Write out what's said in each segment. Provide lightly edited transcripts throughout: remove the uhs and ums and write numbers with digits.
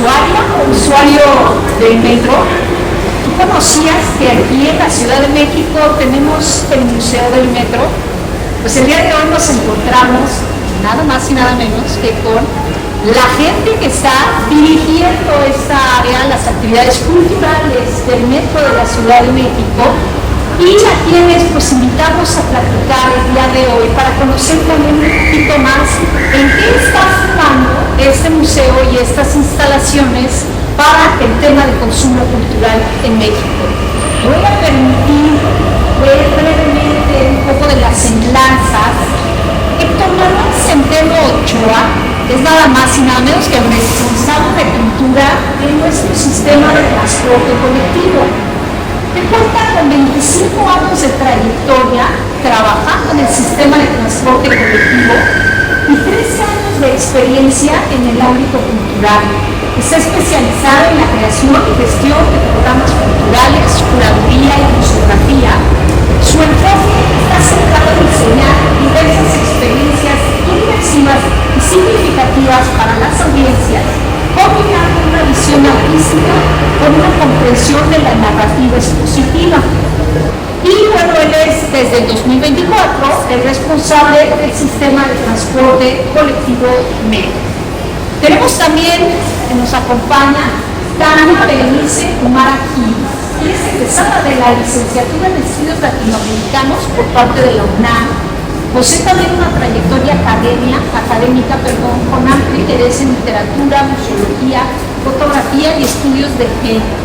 usuaria o usuario del metro, ¿tú conocías que aquí en la Ciudad de México tenemos el Museo del Metro? Pues el día de hoy nos encontramos nada más y nada menos que con la gente que está dirigiendo esta área, las actividades culturales del Metro de la Ciudad de México, y a quienes pues invitamos a platicar el día de hoy para conocer también un poquito más en qué está formando este museo y estas instalaciones para el tema de consumo cultural en México. Me voy a permitir ver brevemente un poco de las semblanzas. Héctor Manuel Centeno Ochoa es nada más y nada menos que el responsable de cultura de nuestro sistema de transporte colectivo. Que cuenta con 25 años de trayectoria trabajando en el sistema de transporte colectivo y 13 años de experiencia en el ámbito cultural. Está especializado en la creación y gestión de programas culturales, curaduría y museografía. Su enfoque está centrado en diseñar diversas experiencias inmersivas y significativas para las audiencias, combinando una visión artística con una comprensión de la narrativa expositiva. Y bueno, él es desde el 2024 el responsable del sistema de transporte colectivo Metro. Tenemos también que nos acompaña Tania Berenice Humara Giles. Ella es egresada de la licenciatura en Estudios Latinoamericanos por parte de la UNAM. Posee también una trayectoria académica con amplio interés en literatura, museología, fotografía y estudios de género.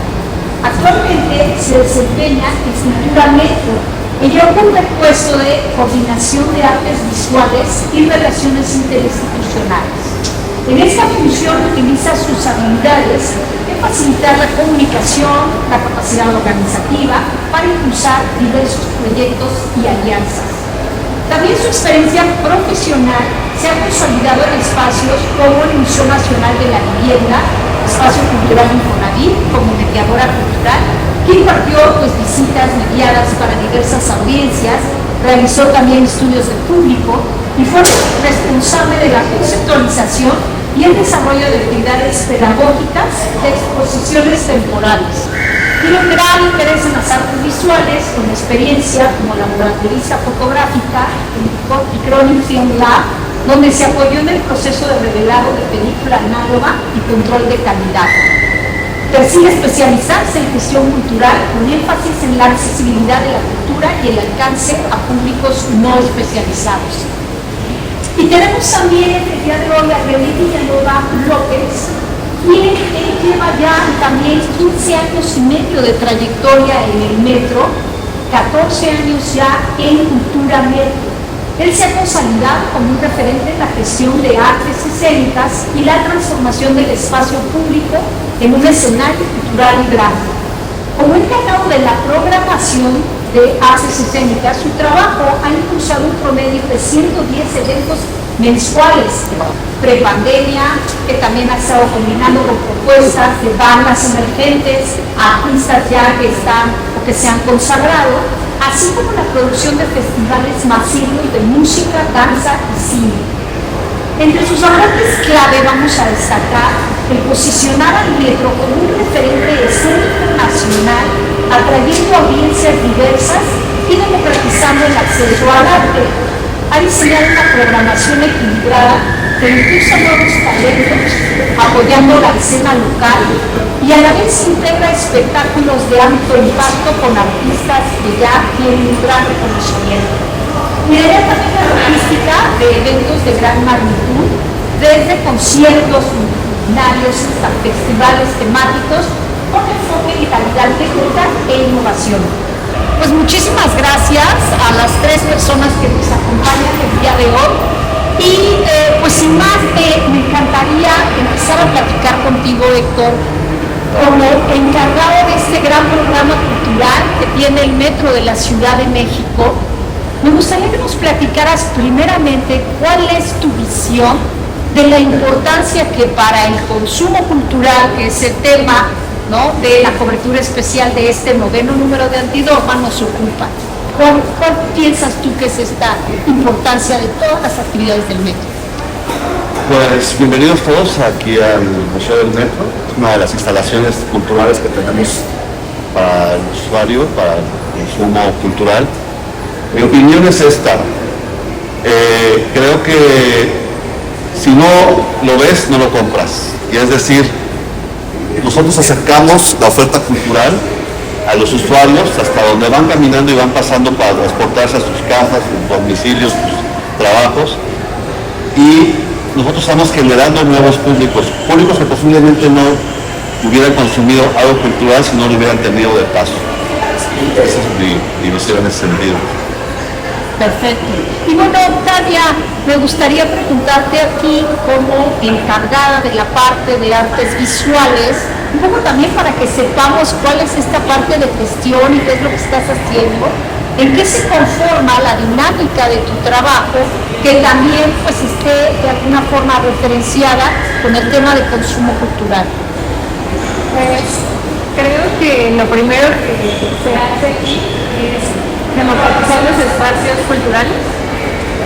Actualmente se desempeña en Cultura Metro. Ella ocupa el puesto de coordinación de artes visuales y relaciones interinstitucionales. En esta función utiliza sus habilidades de facilitar la comunicación, la capacidad organizativa para impulsar diversos proyectos y alianzas. También su experiencia profesional se ha consolidado en espacios como el Museo Nacional de la Vivienda, Espacio Cultural Infonavit, como mediadora cultural, que impartió visitas mediadas para diversas audiencias, realizó también estudios de público y fue responsable de la conceptualización y el desarrollo de actividades pedagógicas de exposiciones temporales. Tiene un gran interés en las artes visuales, con experiencia como laboratorista fotográfica en Iconic Film Lab, donde se apoyó en el proceso de revelado de película análoga y control de calidad. Persigue especializarse en gestión cultural con énfasis en la accesibilidad de la cultura y el alcance a públicos no especializados. Y tenemos también el día de hoy a René Villanueva López, quien lleva ya también 15 años y medio de trayectoria en el Metro, 14 años ya en Cultura Metro. Él se ha consolidado como un referente en la gestión de artes escénicas y la transformación del espacio público en un escenario cultural y gráfico. Como encargado de la programación de artes escénicas, su trabajo ha impulsado un promedio de 110 eventos mensuales, prepandemia, que también ha estado combinando con propuestas de bandas emergentes, artistas ya que están o que se han consagrado, así como la producción de festivales masivos de música, danza y cine. Entre sus aportes clave vamos a destacar el posicionar al Metro como un referente escénico nacional, atrayendo audiencias diversas y democratizando el acceso al arte. Ha diseñado una programación equilibrada que impulsa nuevos talentos, apoyando la escena local y a la vez integra espectáculos de alto impacto con artistas que ya tienen un gran reconocimiento. Lidera también la logística de eventos de gran magnitud, desde conciertos multitudinarios hasta festivales temáticos con enfoque en calidad técnica e innovación. Pues muchísimas gracias a las tres personas que nos acompañan el día de hoy y pues sin más me encantaría empezar a platicar contigo, Héctor, como encargado de este gran programa cultural que tiene el Metro de la Ciudad de México. Me gustaría que nos platicaras primeramente cuál es tu visión de la importancia que para el consumo cultural, que es el tema, ¿no?, de la cobertura especial de este 9º número de Antidogma, nos ocupa. ¿Cuál piensas tú que es esta importancia de todas las actividades del Metro? Pues bienvenidos todos aquí al Museo del Metro, una de las instalaciones culturales que tenemos para el usuario, para el consumo cultural. Mi opinión es esta. Creo que si no lo ves, no lo compras. Y es decir, nosotros acercamos la oferta cultural a los usuarios hasta donde van caminando y van pasando para transportarse a sus casas, sus domicilios, sus trabajos. Y nosotros estamos generando nuevos públicos que posiblemente no hubieran consumido algo cultural si no lo hubieran tenido de paso. Esa es mi visión en ese sentido. Perfecto. Y bueno, Octavia, me gustaría preguntarte a ti como encargada de la parte de artes visuales, un poco también para que sepamos cuál es esta parte de gestión y qué es lo que estás haciendo, en qué se conforma la dinámica de tu trabajo, que también pues esté de alguna forma referenciada con el tema de consumo cultural. Pues creo que lo primero que se hace aquí es democratizar los espacios culturales.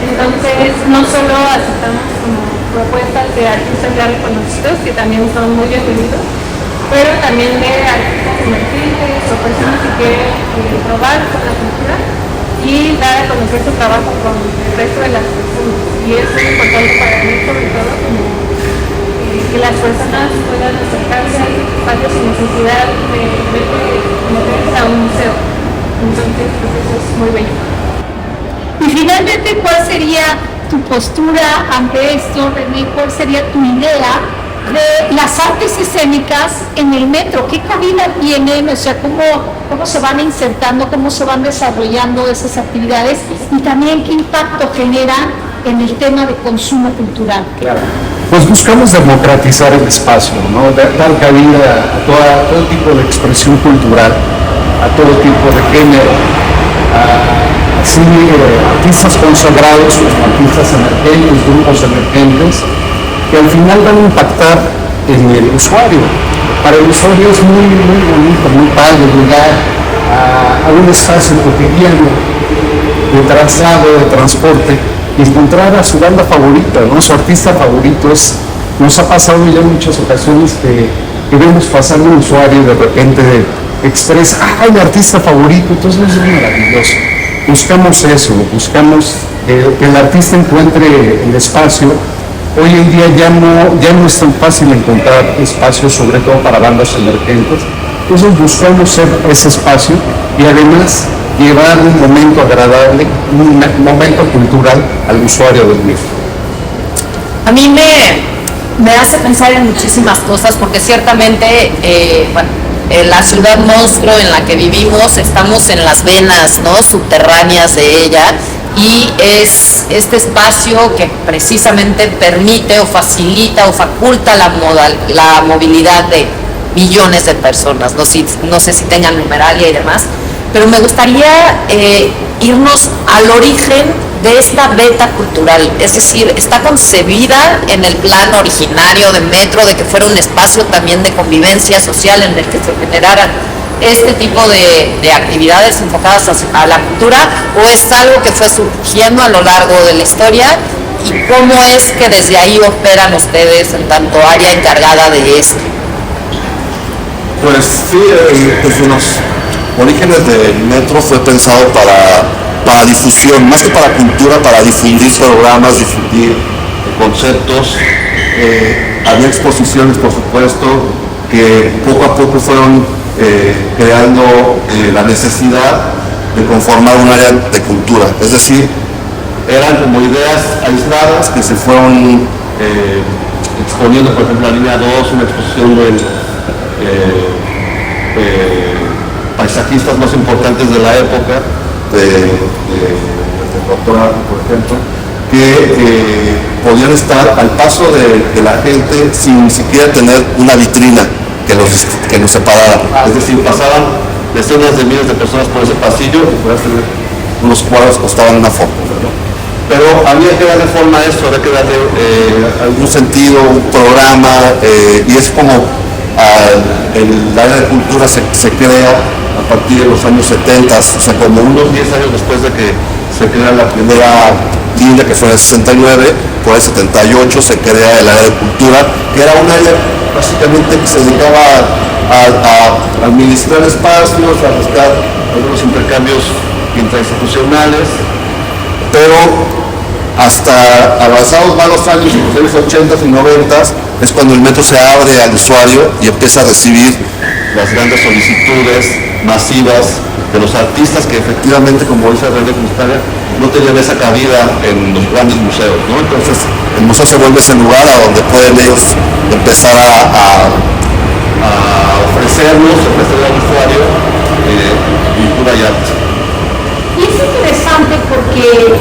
Entonces no solo aceptamos como propuestas de artistas ya reconocidos, que también son muy bienvenidos, pero también de artistas emergentes o personas que quieren probar con la cultura y dar a conocer su trabajo con el resto de las personas. Y es muy importante para mí, sobre todo, como que las personas puedan acercarse a estos espacios sin necesidad de meterse a un museo. Entonces, pues eso es muy bello. Y finalmente, ¿cuál sería tu postura ante esto, René? ¿Cuál sería tu idea de las artes escénicas en el metro? ¿Qué cabida tienen? O sea, ¿cómo se van insertando, cómo se van desarrollando esas actividades? Y también, ¿qué impacto generan en el tema de consumo cultural? Claro. Pues buscamos democratizar el espacio, ¿no? Dar cabida a todo tipo de expresión cultural, a todo tipo de género, así artistas consagrados, artistas emergentes, grupos emergentes, que al final van a impactar en el usuario. Para el usuario es muy bonito, muy padre llegar a un espacio cotidiano de traslado, de transporte, y encontrar a su banda favorita, ¿no? Su artista favorito. Nos ha pasado ya en muchas ocasiones que vemos pasar un usuario y de repente expresa, mi artista favorito, entonces es maravilloso. Buscamos eso, buscamos que el artista encuentre el espacio. Hoy en día ya no es tan fácil encontrar espacios, sobre todo para bandas emergentes. Entonces buscamos ser ese espacio y además llevar un momento agradable, un momento cultural al usuario del mismo. A mí me hace pensar en muchísimas cosas, porque ciertamente, en la ciudad monstruo en la que vivimos, estamos en las venas, ¿no?, subterráneas de ella, y es este espacio que precisamente permite o facilita o faculta la movilidad de millones de personas. No sé si tengan numeralia y demás, pero me gustaría irnos al origen de esta beta cultural, es decir, está concebida en el plan originario de Metro de que fuera un espacio también de convivencia social en el que se generaran este tipo de actividades enfocadas a la cultura, o es algo que fue surgiendo a lo largo de la historia, y cómo es que desde ahí operan ustedes en tanto área encargada de esto. Pues sí, pues los orígenes del Metro fue pensado para difusión, más que para cultura, para difundir programas, difundir conceptos. Había exposiciones, por supuesto, que poco a poco fueron creando la necesidad de conformar un área de cultura. Es decir, eran como ideas aisladas que se fueron exponiendo, por ejemplo, la línea 2, una exposición de paisajistas más importantes de la época, del doctorado, por ejemplo, que podían estar al paso de la gente sin ni siquiera tener una vitrina que nos separara. Es decir, pasaban decenas de miles de personas por ese pasillo y podías tener unos cuadros que costaban una foto, ¿no? Pero había que darle forma a esto, había que darle algún sentido, un programa, y es como el área de cultura se crea a partir de los años 70, o sea, como unos 10 años después de que se crea la primera línea, que fue en el 69, por el 78 se crea el área de cultura, que era un área básicamente que se dedicaba a administrar espacios, a buscar algunos intercambios intrainstitucionales, pero hasta avanzados varios años, en los años 80 y 90, es cuando el metro se abre al usuario y empieza a recibir las grandes solicitudes masivas de los artistas que efectivamente, como dice René Cristales, no tenían esa cabida en los grandes museos, ¿no? Entonces el museo se vuelve ese lugar a donde pueden ellos empezar a ofrecerle al usuario cultura y arte. Y es interesante porque,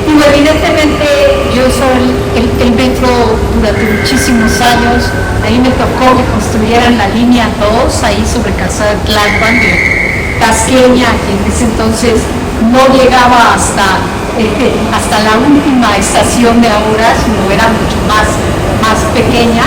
evidentemente, yo soy el metro durante muchísimos años. Ahí me tocó que construyeran la línea 2, ahí sobre Calzada Tlalpan de Tasqueña, que en ese entonces no llegaba hasta la última estación de ahora, sino era mucho más pequeña.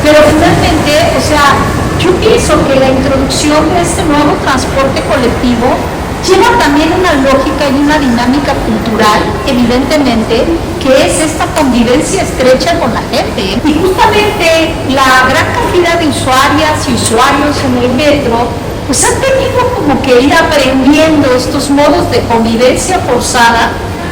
Pero finalmente, o sea, yo pienso que la introducción de este nuevo transporte colectivo lleva también una lógica y una dinámica cultural, evidentemente, que es esta convivencia estrecha con la gente. Y justamente la gran cantidad de usuarias y usuarios en el metro, pues han tenido como que ir aprendiendo estos modos de convivencia forzada,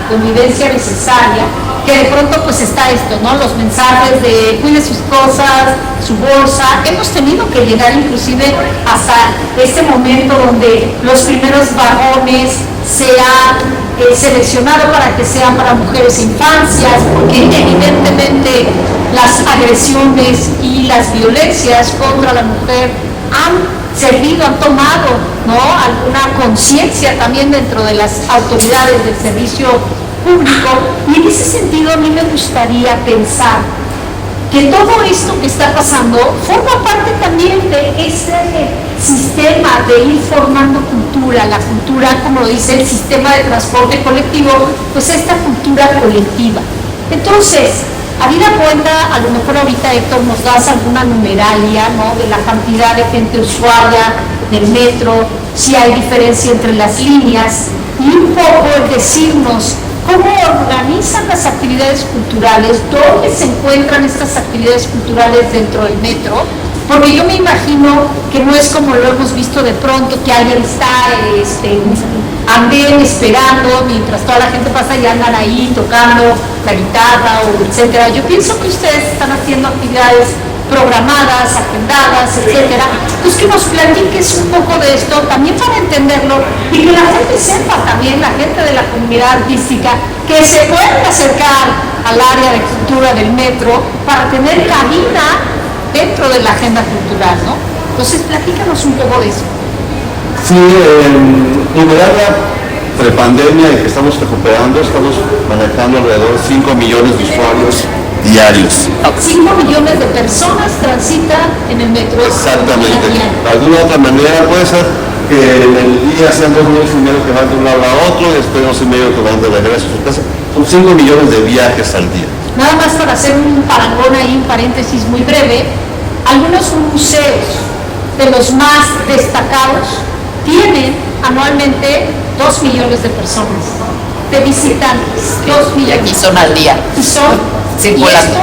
convivencia necesaria, que de pronto pues está esto, ¿no? Los mensajes de cuide sus cosas, su bolsa. Hemos tenido que llegar inclusive hasta este momento donde los primeros vagones se han seleccionado para que sean para mujeres e infancias, porque evidentemente las agresiones y las violencias contra la mujer han tomado, ¿no?, alguna conciencia también dentro de las autoridades del servicio público. Y en ese sentido a mí me gustaría pensar que todo esto que está pasando forma parte también de ese sistema de ir formando cultura, la cultura, como lo dice el sistema de transporte colectivo, pues esta cultura colectiva. Entonces, habida cuenta, a lo mejor ahorita Héctor nos das alguna numeralia, ¿no?, de la cantidad de gente usuaria del metro, si hay diferencia entre las líneas, y un poco el decirnos cómo organizan las actividades culturales, dónde se encuentran estas actividades culturales dentro del metro, porque yo me imagino que no es como lo hemos visto de pronto, que alguien está andén esperando mientras toda la gente pasa y andan ahí tocando la guitarra o etcétera. Yo pienso que ustedes están haciendo actividades programadas, agendadas, etcétera. Pues que nos platiques un poco de esto también para entenderlo y que la gente sepa también, la gente de la comunidad artística, que se pueden acercar al área de cultura del metro para tener cabida dentro de la agenda cultural, ¿no? Entonces platícanos un poco de eso. Sí, en el área prepandemia y que estamos recuperando, estamos manejando alrededor de 5 millones de usuarios diarios. 5 millones de personas transitan en el metro. Exactamente. De alguna otra manera puede ser que en el día sean 2 millones y medio que van de un lado a otro y después 2 y medio que van de regreso a su casa. Son 5 millones de viajes al día. Nada más para hacer un parangón ahí, un paréntesis muy breve, algunos museos de los más destacados tienen anualmente 2 millones de personas, de visitantes, 2 millones. Aquí son al día. Y son, circulando.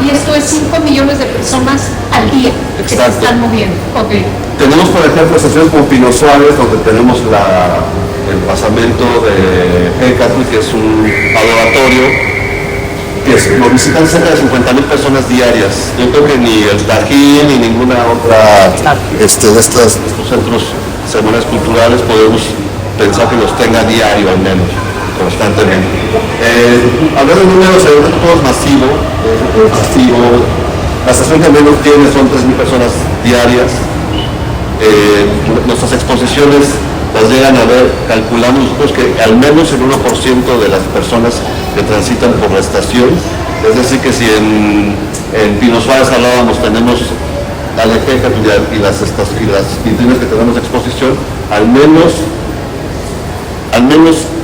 y esto es 5 millones de personas al día que se están moviendo. Okay. Tenemos, por ejemplo, estaciones como Pino Suárez, donde tenemos el basamento de Hécatl, que es un adoratorio, que lo visitan cerca de 50,000 personas diarias. Yo creo que ni el Tajín ni ninguna otra de estos centros ceremonias culturales podemos pensar que los tenga diario al menos, constantemente. Hablando de números, el evento todo es masivo, la estación que menos tiene son 3,000 personas diarias. Nuestras exposiciones las llegan a ver, calculamos nosotros que al menos el 1% de las personas que transitan por la estación, es decir que si en Pino Suárez hablábamos, tenemos la Alejeca y las vitrinas que tenemos de exposición, al menos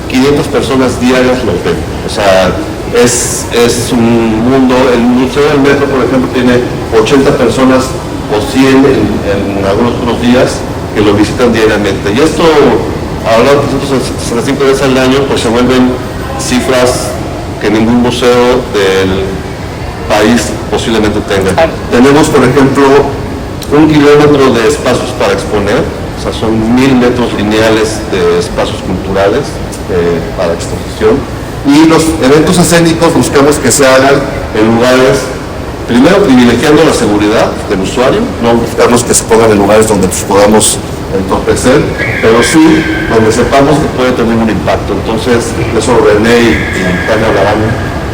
500 personas diarias los ven. O sea, es un mundo. El Museo del Metro, por ejemplo, tiene 80 personas o 100 en algunos otros días que lo visitan diariamente. Y esto hablar de 365 días al año, pues se vuelven cifras que ningún museo del país posiblemente tenga. Tenemos, por ejemplo, 1 kilómetro de espacios para exponer, o sea, son 1000 metros lineales de espacios culturales para exposición. Y los eventos escénicos buscamos que se hagan en lugares, primero privilegiando la seguridad del usuario, no buscamos que se pongan en lugares donde pues, podamos entorpecer, pero sí donde sepamos que puede tener un impacto. Entonces, eso René y Tania hablarán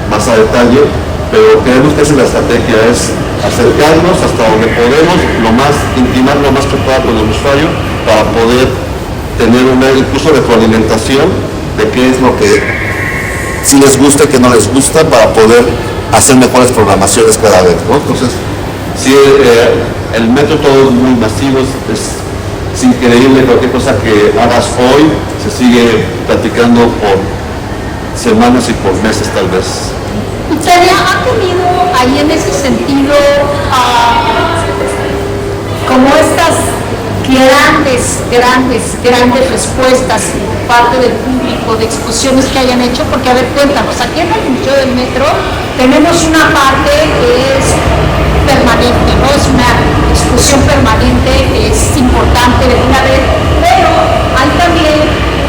más a detalle, pero creemos que esa es la estrategia, es acercarnos hasta donde podemos, intimar lo más que pueda con el usuario para poder tener incluso retroalimentación de qué es lo que sí les gusta y qué no les gusta para poder hacer mejores programaciones cada vez, ¿no? Entonces, sí, el metro todo es muy masivo, es increíble, cualquier cosa que hagas hoy se sigue platicando por semanas y por meses tal vez. Italia ha tenido ahí en ese sentido como estas grandes respuestas por parte del público de exposiciones que hayan hecho, porque a ver, cuéntanos, aquí en el Museo del Metro tenemos una parte que es permanente, ¿no? Es una exposición permanente, es importante de una vez, pero hay también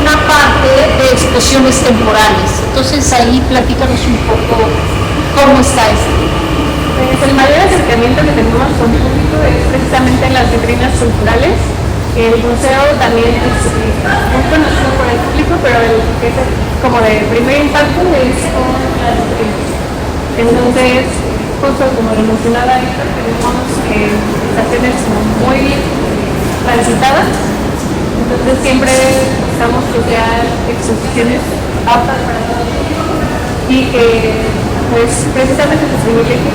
una parte de exposiciones temporales. Entonces ahí platícanos un poco cómo está esto. Pues el mayor acercamiento que tenemos con el público es precisamente en las vitrinas culturales. El museo también es muy conocido por el público, pero el que es como de primer impacto es con las vitrinas. Entonces, justo como lo mencionaba Héctor, tenemos estaciones muy bien transitadas. Entonces siempre buscamos crear exposiciones aptas para todos y que pues precisamente se privilegie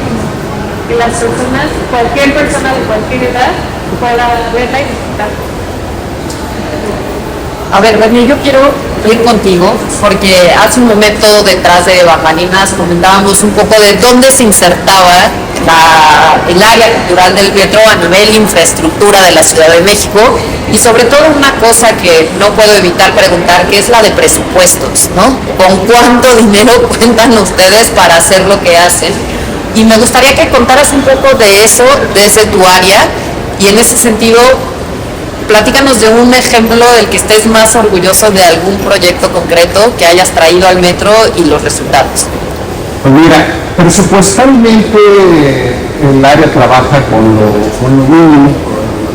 que las personas, cualquier persona de cualquier edad pueda verla y disfrutar. A ver, Bernie, yo quiero ir contigo porque hace un momento detrás de bambalinas comentábamos un poco de dónde se insertaba el área cultural del metro a nivel infraestructura de la Ciudad de México y sobre todo una cosa que no puedo evitar preguntar, que es la de presupuestos, ¿no? ¿Con cuánto dinero cuentan ustedes para hacer lo que hacen? Y me gustaría que contaras un poco de eso desde tu área y en ese sentido platícanos de un ejemplo del que estés más orgulloso de algún proyecto concreto que hayas traído al metro y los resultados. Pues mira, presupuestalmente el área trabaja con lo mínimo,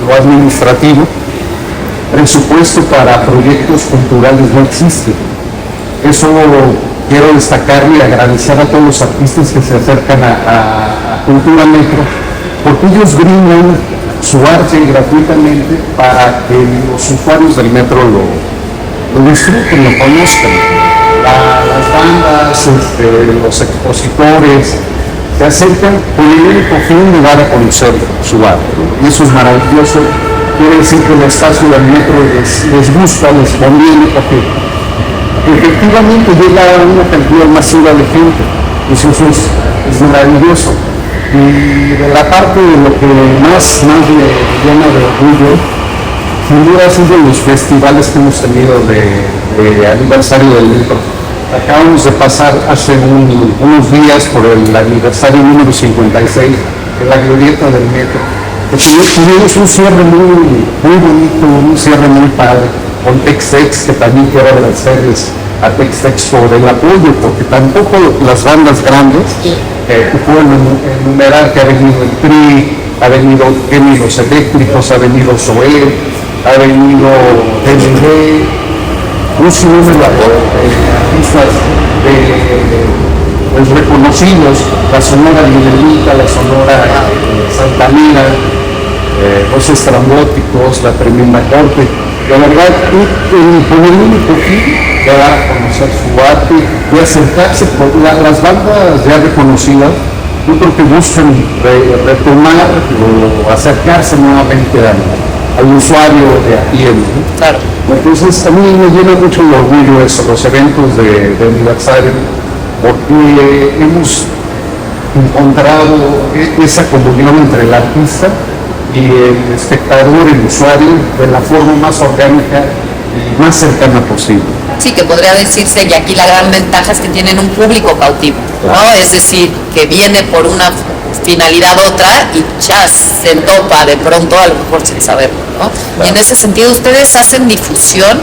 lo administrativo. Presupuesto para proyectos culturales no existe. Eso quiero destacarle y agradecer a todos los artistas que se acercan a Cultura Metro, porque ellos brindan su arte gratuitamente para que los usuarios del metro lo disfruten, lo conozcan. Las bandas, los expositores se acercan con el único fin de dar a conocer su arte, ¿no? Y eso es maravilloso. Quiere decir que el espacio del metro les gusta, les conviene, porque efectivamente llega una cantidad masiva de gente, y eso es maravilloso. Y de la parte de lo que más me llena de orgullo, sin duda es de los festivales que hemos tenido de aniversario del metro. Acabamos de pasar hace unos días por el aniversario número 56 de la glorieta del metro. Tuvimos un cierre muy bonito, un cierre muy padre, con Textex, que también quiero agradecerles a Textex por el apoyo, porque tampoco las bandas grandes, que pueden enumerar, que ha venido el Tri, ha venido Gémilos Eléctricos, ha venido Zoé, ha venido DND, un sinnúmero de artistas pues, reconocidos, la Sonora Lidelita, la Sonora Santanera, los Estrambóticos, la Tremenda Corte. La verdad, con el único fin de dar a conocer su arte y acercarse por las bandas ya reconocidas, yo creo que buscan retomar o acercarse nuevamente al usuario de a pie, ¿no? Claro. Entonces a mí me llena mucho el orgullo eso, los eventos de aniversario, porque hemos encontrado esa comunión entre el artista y el espectador, el usuario, de la forma más orgánica más cercana posible. Sí, que podría decirse, y aquí la gran ventaja es que tienen un público cautivo, ¿no? Es decir, que viene por una finalidad otra y ya se topa de pronto, a lo mejor sin saberlo, ¿no? Y en ese sentido, ¿ustedes hacen difusión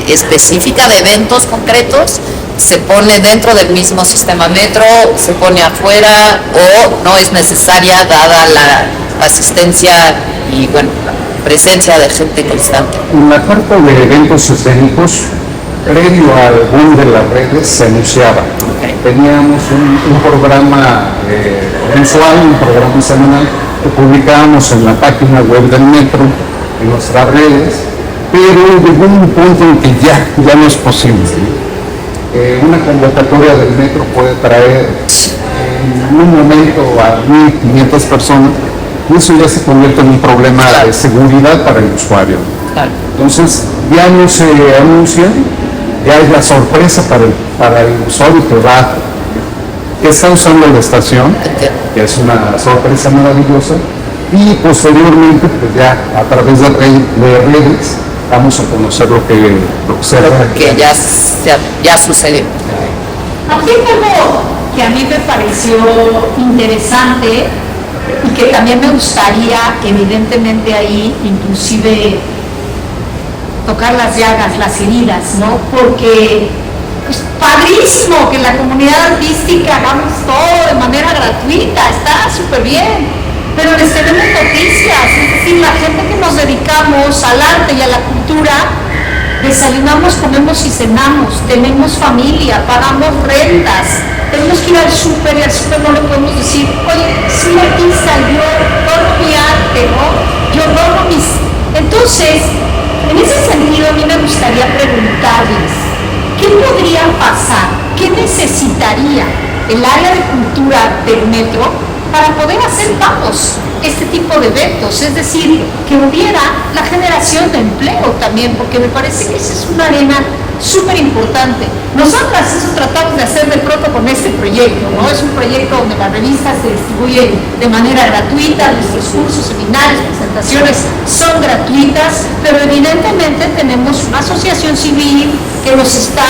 específica de eventos concretos? ¿Se pone dentro del mismo sistema metro, se pone afuera, o no es necesaria dada la asistencia y, bueno, la presencia de gente constante? En la carta de eventos escénicos, previo al boom de las redes, se anunciaba. Teníamos un programa mensual, un programa semanal que publicábamos en la página web del metro, en nuestras redes, pero llegó un punto en que ya no es posible. Una convocatoria del metro puede traer en un momento a 1.500 personas, y eso ya se convierte en un problema de seguridad para el usuario. Entonces ya no se anuncia, ya es la sorpresa para el usuario que está usando la estación, que es una sorpresa maravillosa, y posteriormente pues ya a través de redes vamos a conocer lo que será. Que ya sucedió. Aquí algo que a mí me pareció interesante y que también me gustaría, evidentemente ahí, inclusive tocar las llagas, las heridas, ¿no? Porque es padrísimo que en la comunidad artística hagamos todo de manera gratuita, está súper bien, pero les tenemos noticias, es decir, la gente que nos dedicamos al arte y a la cultura, desayunamos, comemos y cenamos, tenemos familia, pagamos rentas, tenemos que ir al súper y al súper no le podemos decir, oye, soy artista, yo dono mi arte, ¿no? Yo dono mis... Entonces, en ese sentido a mí me gustaría preguntarles, ¿qué podría pasar? ¿Qué necesitaría el área de cultura del metro para poder hacer, este tipo de eventos? Es decir, que hubiera la generación de empleo también, porque me parece que esa es una arena súper importante. Nosotras eso tratamos de hacer de pronto con este proyecto, ¿no? Es un proyecto donde la revista se distribuye de manera gratuita, nuestros cursos, seminarios, presentaciones son gratuitas, pero evidentemente tenemos una asociación civil que nos está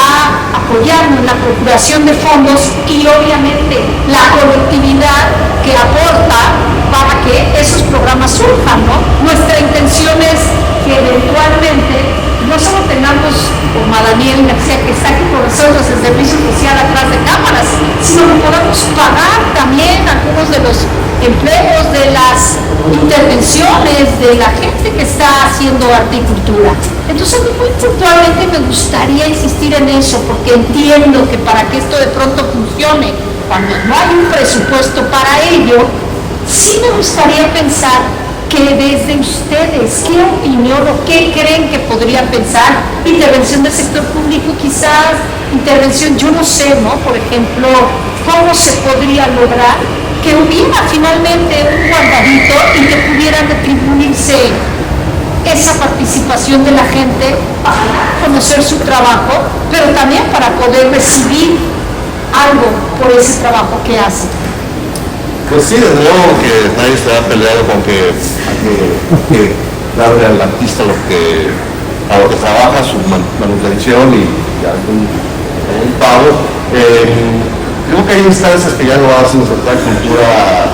apoyando en la procuración de fondos y obviamente la colectividad que aporta para que esos programas surjan, ¿no? Nuestra intención es que eventualmente no solo tengamos como a Daniel García, que está aquí con nosotros en servicio social atrás de cámaras, sino que podamos pagar también algunos de los empleos, de las intervenciones de la gente que está haciendo arte y cultura. Entonces, muy puntualmente me gustaría insistir en eso, porque entiendo que para que esto de pronto funcione, cuando no hay un presupuesto para ello, sí me gustaría pensar que desde ustedes, ¿qué opinión o qué creen que podría pensar? Intervención del sector público quizás, intervención, yo no sé, ¿no? Por ejemplo, ¿cómo se podría lograr que hubiera finalmente un guardadito y que pudieran atribuirse esa participación de la gente para conocer su trabajo, pero también para poder recibir algo por ese trabajo que hacen? Pues sí, desde luego que nadie se ha peleado con que darle al artista a lo que trabaja, su manutención y algún pago. Creo que hay instancias que ya lo hacen, la cultura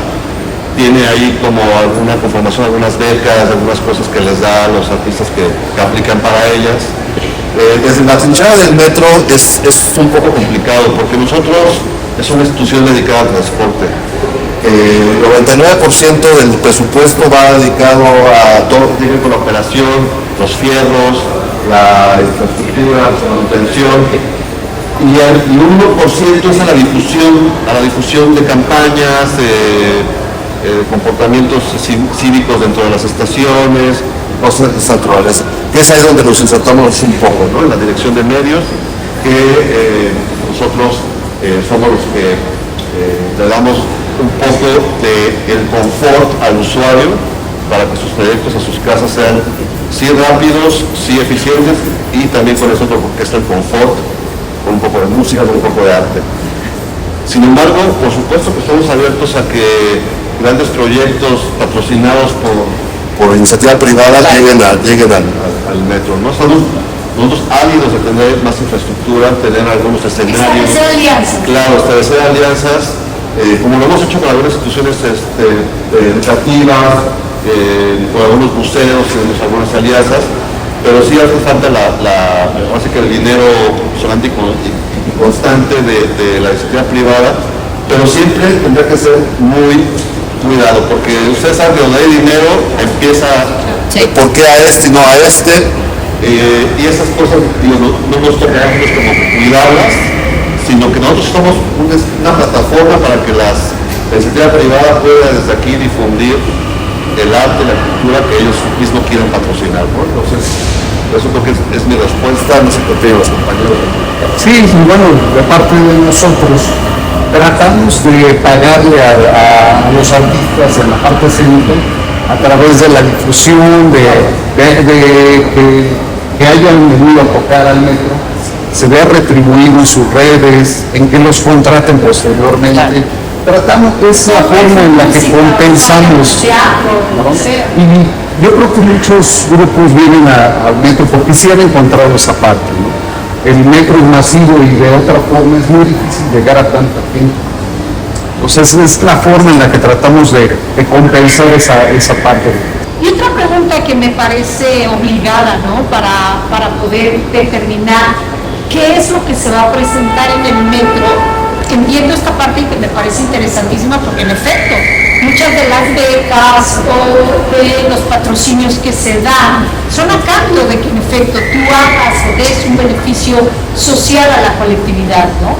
tiene ahí como alguna conformación, algunas becas, algunas cosas que les da a los artistas que aplican para ellas. Desde la trinchera del metro es un poco complicado porque nosotros es una institución dedicada al transporte. El 99% del presupuesto va dedicado a todo lo que tiene con la operación, los fierros, la infraestructura, la manutención, y un 1% es a la difusión de campañas, comportamientos cívicos dentro de las estaciones, cosas de esa naturaleza. Que es ahí donde nos insertamos un poco, ¿no? En la dirección de medios, que nosotros somos los que le damos un poco del confort al usuario para que sus trayectos a sus casas sean sí rápidos, sí eficientes y también con eso que está el confort, con un poco de música, con un poco de arte. Sin embargo, por supuesto que estamos abiertos a que grandes proyectos patrocinados por por iniciativa privada lleguen al metro, ¿no? Estamos nosotros ávidos de tener más infraestructura, tener algunos escenarios. Establecer alianzas. Claro, establecer alianzas, como lo hemos hecho con algunas instituciones educativas, con algunos museos, tenemos algunas alianzas, pero sí hace falta así que el dinero solamente y constante de la iniciativa privada, pero siempre tendrá que ser muy cuidado, porque usted sabe que donde hay dinero empieza, ¿por qué a este y no a este? Y esas cosas, digo, no nos toca como cuidarlas, sino que nosotros somos una plataforma para que la iniciativa privada pueda desde aquí difundir el arte, la cultura que ellos mismos quieren patrocinar, ¿no? Entonces, eso creo que es mi respuesta, no sé qué tienen los compañeros. Sí, bueno, de parte de nosotros tratamos de pagarle a los artistas en la parte escénica a través de la difusión, de que hayan venido a tocar al metro, se vea retribuido en sus redes, en que los contraten posteriormente. Tratamos, es la forma en la que compensamos, ¿no? Y yo creo que muchos grupos vienen al metro porque sí han encontrado esa parte, ¿no? El metro es masivo y de otra forma es muy difícil llegar a tanta gente. Entonces es la forma en la que tratamos de compensar esa parte. Y otra pregunta que me parece obligada, ¿no? Para poder determinar qué es lo que se va a presentar en el metro. Entiendo esta parte que me parece interesantísima porque en efecto, muchas de las becas o de los patrocinios que se dan son a cambio de que en efecto tú hagas o des un beneficio social a la colectividad, ¿no?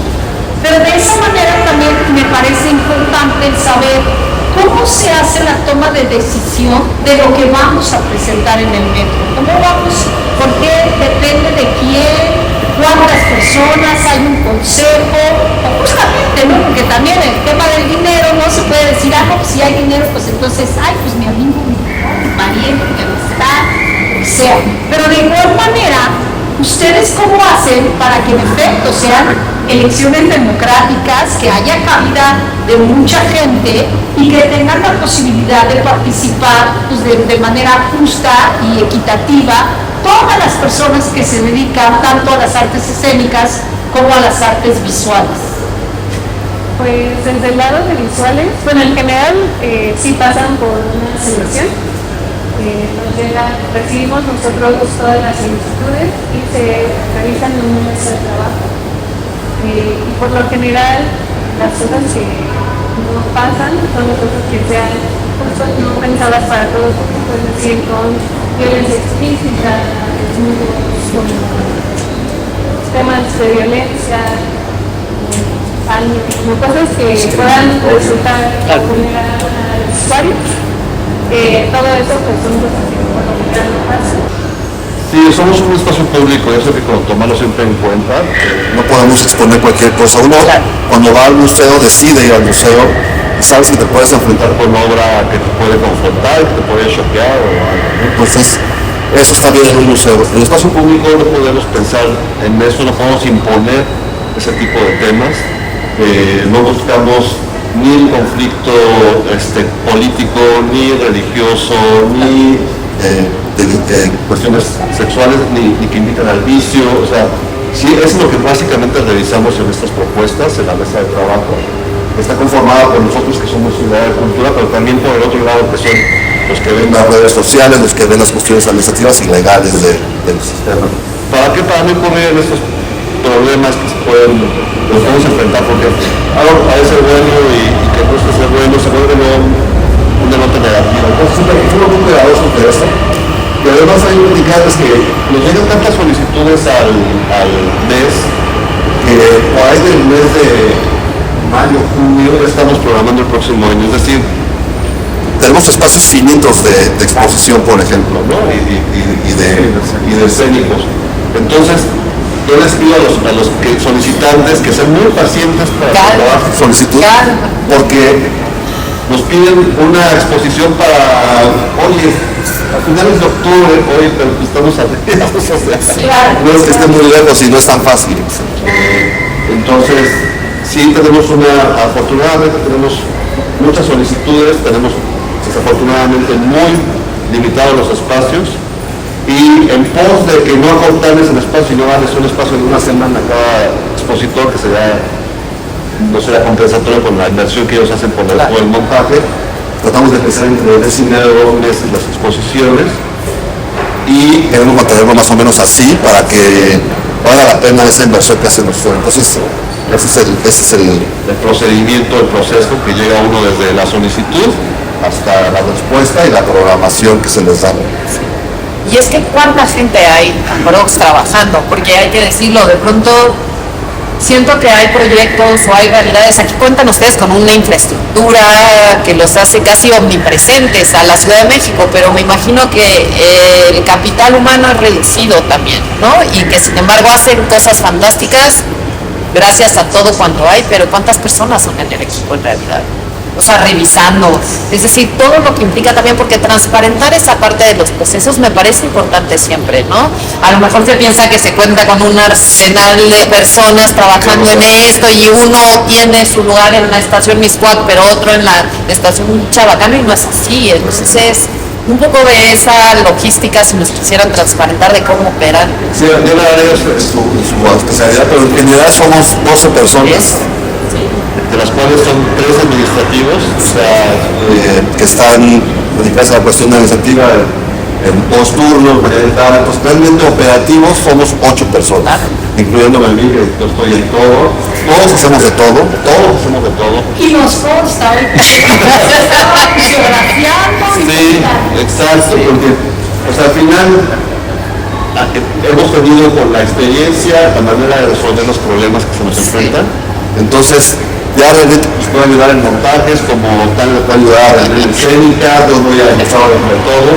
Pero de esa manera también me parece importante el saber cómo se hace la toma de decisión de lo que vamos a presentar en el metro. ¿Cómo vamos? Porque depende de quién, cuántas personas, hay un consejo, o justamente, ¿no? Porque también el tema del dinero no se puede decir, no, pues si hay dinero, pues entonces, pues mi amigo, mi pariente, mi amistad, lo que sea. Pero de igual manera, ¿ustedes cómo hacen para que en efecto sean elecciones democráticas, que haya cabida de mucha gente y que tengan la posibilidad de participar pues, de manera justa y equitativa todas las personas que se dedican tanto a las artes escénicas como a las artes visuales? Pues desde el lado de visuales, bueno, en general sí pasan por una selección. Recibimos nosotros todas las solicitudes y se revisan en un mes de trabajo. Y por lo general, las cosas que no pasan son las cosas que sean justo no pensadas para todos, es decir, con violencia explícita, con temas de violencia, como cosas que puedan resultar vulnerar a los usuarios. Todo eso pues son cosas que por lo general no pasan. Sí, somos un espacio público, eso hay que tomarlo siempre en cuenta. No podemos exponer cualquier cosa. Uno, cuando va al museo, decide ir al museo y sabes que te puedes enfrentar con obra que te puede confrontar, que te puede choquear o algo. Entonces, eso está bien en un museo. En el espacio público no podemos pensar en eso, no podemos imponer ese tipo de temas. No buscamos ni un conflicto político, ni religioso, ni de cuestiones sexuales, ni que invitan al vicio. O sea, sí, eso es lo que básicamente revisamos en estas propuestas, en la mesa de trabajo. Está conformada por nosotros que somos Ciudad de Cultura, pero también por el otro lado que son los que ven las redes sociales, los que ven las cuestiones administrativas y legales del sistema. ¿Para qué? Para no incurrir en estos problemas que nos podemos enfrentar, porque algo que parece bueno y que no es que sea bueno, se vuelve una nota negativa. Entonces siempre hay que ser muy cuidadosos de eso. Y además hay que indicarles que nos llegan tantas solicitudes al mes que por ahí del mes de mayo, junio, estamos programando el próximo año. Es decir, tenemos espacios finitos de exposición, por ejemplo, ¿no? y de escénicos. Entonces, yo les pido a los solicitantes que sean muy pacientes para trabajar su solicitud, porque nos piden una exposición para, oye, a finales de octubre, oye, pero estamos a mediados, o sea, no es que esté muy lejos y no es tan fácil. Entonces, sí tenemos afortunadamente tenemos muchas solicitudes, tenemos desafortunadamente muy limitados los espacios, y en pos de que no acortarles el espacio y no darles un espacio de una semana a cada expositor, que no será compensatorio con la inversión que ellos hacen por el montaje, tratamos de empezar entre 1 mes y medio, 2 meses las exposiciones, y queremos mantenerlo más o menos así para que valga la pena esa inversión que hacen nosotros. Entonces, ese es el procedimiento, el proceso que llega uno desde la solicitud hasta la respuesta y la programación que se les da. Y es que cuánta gente hay en Brox trabajando, porque hay que decirlo, de pronto siento que hay proyectos o hay realidades, aquí cuentan ustedes con una infraestructura que los hace casi omnipresentes a la Ciudad de México, pero me imagino que el capital humano es reducido también, ¿no? Y que sin embargo hacen cosas fantásticas gracias a todo cuanto hay, pero ¿cuántas personas son en el equipo en realidad? O sea, revisando, es decir, todo lo que implica también, porque transparentar esa parte de los procesos me parece importante siempre, ¿no? A lo mejor se piensa que se cuenta con un arsenal de personas trabajando en esto y uno tiene su lugar en la estación Miscuac, pero otro en la estación Chabacano, y no es así. Entonces es un poco de esa logística, si nos quisieran transparentar de cómo operan. Sí, yo le daré su especialidad, pero en general somos 12 personas. De las cuales son 3 administrativos, o sea, que están dedicados a la cuestión administrativa en post-turno, entonces realmente operativos somos 8 personas, incluyéndome a mí, que yo estoy en todo, todos hacemos de todo. Y nos consta, geografiando. Sí, exacto, porque pues, al final hemos tenido por la experiencia la manera de resolver los problemas que se nos enfrentan, entonces ya realmente nos puede ayudar en montajes, como tal le puede ayudar en escénica, yo voy a empezar a ver todo.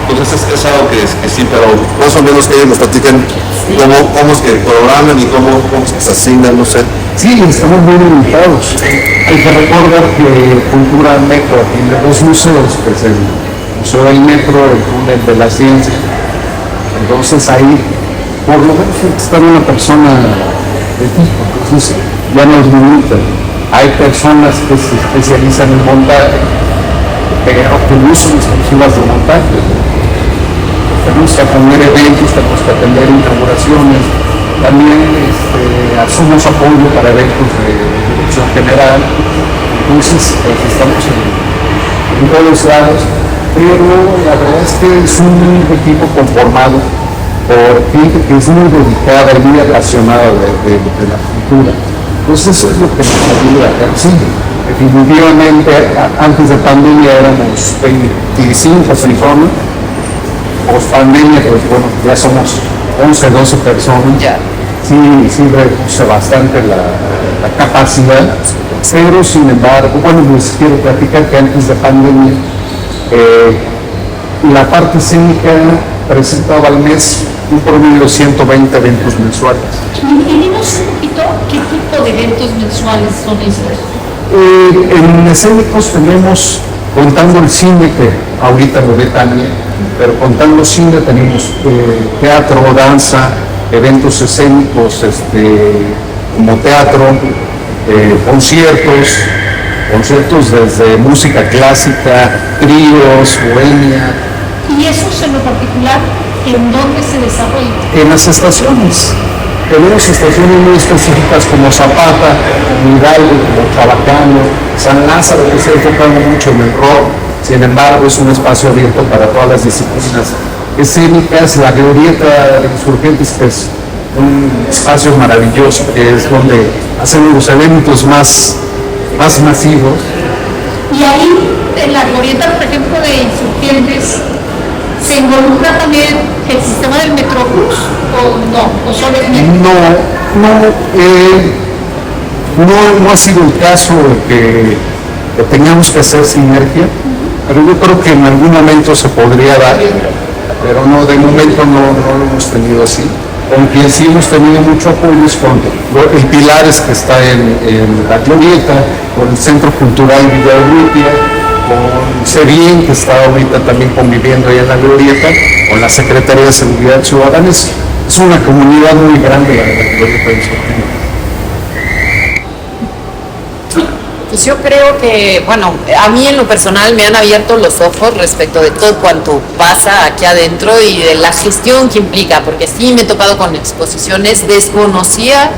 Entonces es algo que sí, pero más o menos que ellos nos platiquen cómo es que programan y cómo es que se asignan, no sé. Sí, estamos muy limitados. Hay que recordar que Cultura Metro tiene 2 museos, que es el Museo del Metro, el Túnel de la Ciencia. Entonces ahí, por lo menos, está una persona de tipo, entonces ya nos limitan. Hay personas que se especializan en montaje, pero que no son exclusivas de montaje. Tenemos que atender eventos, tenemos que atender inauguraciones, también hacemos apoyo para eventos de dirección general. Entonces, pues, estamos en todos lados, pero la verdad es que es un equipo conformado por gente que es muy dedicada y muy apasionada de la cultura. Entonces eso es lo que nos ayuda. Sí, definitivamente antes de pandemia éramos 25 personas, post pandemia pues bueno, ya somos 11, 12 personas. Sí, reduce bastante la capacidad, pero sin embargo, bueno, les quiero platicar que antes de pandemia la parte escénica presentaba al mes un promedio de 120 eventos mensuales. Dinos un poquito qué tipo de eventos mensuales son estos. En escénicos tenemos, contando el cine, que ahorita lo ve Tania, pero contando cine tenemos teatro, danza, eventos escénicos, como teatro, conciertos desde música clásica, tríos, bohemia. ¿Y esos en lo particular en dónde se desarrolla? En las estaciones. Tenemos estaciones muy específicas como Zapata, como Hidalgo, como Chabacano, San Lázaro, que se ha enfocado mucho en el rock. Sin embargo, es un espacio abierto para todas las disciplinas escénicas. La Glorieta de Insurgentes, que es un espacio maravilloso, que es donde hacemos los eventos más masivos. Y ahí, en la Glorieta, por ejemplo, de Insurgentes, ¿se involucra también el sistema del Metrobús o no? ¿O solo es Metro? No ha sido el caso de que tengamos que hacer sinergia, pero yo creo que en algún momento se podría dar, pero no, de momento no lo hemos tenido así. Con quien sí hemos tenido mucho apoyo es con el Pilares, que está en la Glorieta, con el Centro Cultural Villarrutia, con CEBIEN, que está ahorita también conviviendo ahí en la Glorieta, con la Secretaría de Seguridad Ciudadana. Es una comunidad muy grande la Glorieta de Insurgentes. Pues yo creo que, bueno, a mí en lo personal me han abierto los ojos respecto de todo cuanto pasa aquí adentro y de la gestión que implica, porque sí me he topado con exposiciones, desconocía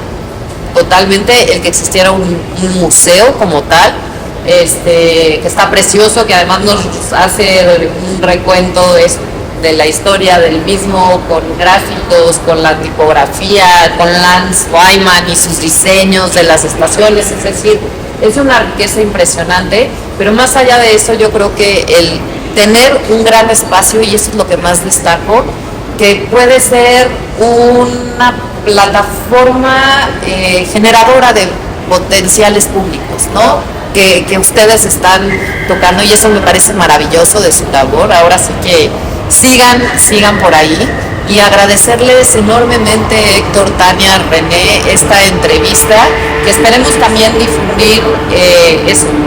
totalmente el que existiera un museo como tal, que está precioso, que además nos hace un recuento de la historia del mismo, con gráficos, con la tipografía, con Lance Wyman y sus diseños de las estaciones, es decir, es una riqueza impresionante, pero más allá de eso yo creo que el tener un gran espacio, y eso es lo que más destaco, que puede ser una plataforma generadora de potenciales públicos, ¿no? Que ustedes están tocando, y eso me parece maravilloso de su labor. Ahora sí que sigan por ahí, y agradecerles enormemente, Héctor, Tania, René, esta entrevista, que esperemos también difundir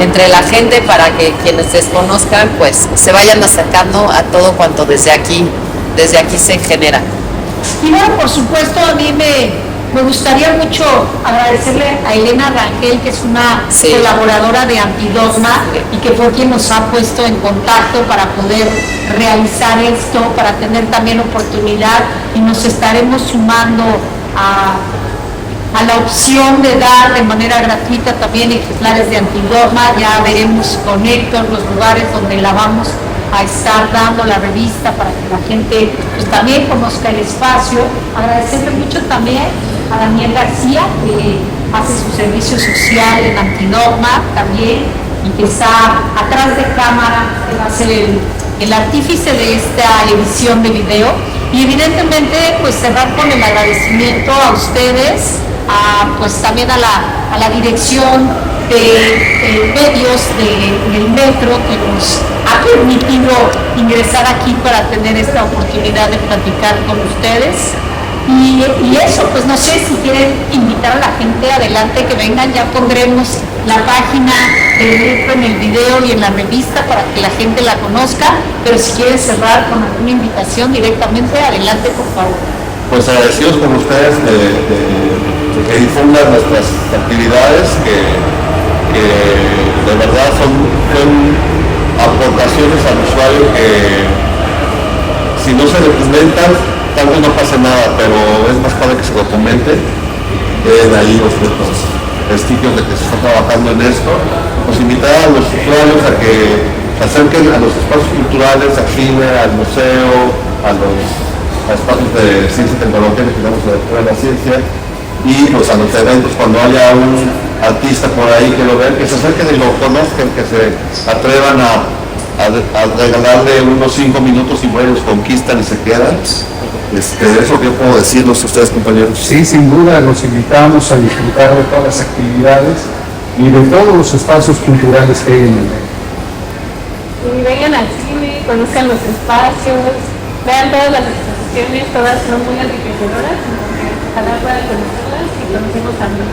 entre la gente para que quienes desconozcan pues se vayan acercando a todo cuanto desde aquí se genera. Y bueno, por supuesto, a mí me gustaría mucho agradecerle a Elena Rangel, que es una colaboradora de Antidogma y que fue quien nos ha puesto en contacto para poder realizar esto, para tener también oportunidad, y nos estaremos sumando a la opción de dar de manera gratuita también ejemplares de Antidogma. Ya veremos con Héctor los lugares donde la vamos a estar dando la revista para que la gente pues, también conozca el espacio. Agradecerle mucho también a Daniel García, que hace su servicio social en Antidogma también, y que está atrás de cámara, que va a ser el artífice de esta edición de video. Y evidentemente pues cerrar con el agradecimiento a ustedes, pues también a la dirección de medios del metro, que nos ha permitido ingresar aquí para tener esta oportunidad de platicar con ustedes. Y eso, pues no sé si quieren invitar a la gente, adelante, que vengan. Ya pondremos la página del metro en el video y en la revista para que la gente la conozca, pero si quieren cerrar con alguna invitación directamente, adelante, por favor. Pues agradecidos con ustedes de que difundan nuestras actividades, que de verdad son aportaciones al usuario que si no se documentan tal vez no pase nada, pero es más padre que se documente. De ahí los vestigios de que se está trabajando en esto. Pues invitar a los usuarios a que se acerquen a los espacios culturales, al cine, al museo, a los espacios de ciencia y tecnología que tenemos en la ciencia, y pues a los eventos cuando haya un artista por ahí que lo vean, que se acerquen y lo conozcan, que se atrevan a regalarle unos 5 minutos y bueno, los conquistan y se quedan. Eso que puedo decirles a ustedes, compañeros. Sí, sin duda los invitamos a disfrutar de todas las actividades y de todos los espacios culturales que hay en el medio. Y vengan al cine, conozcan los espacios, vean todas las exposiciones, todas son muy enriquecedoras, entonces ojalá puedan conocerlas y conocemos también.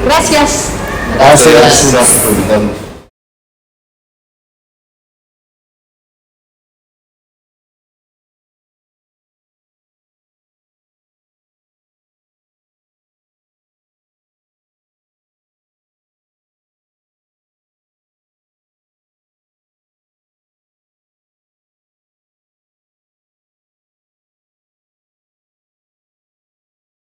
Gracias. Gracias por invitarnos.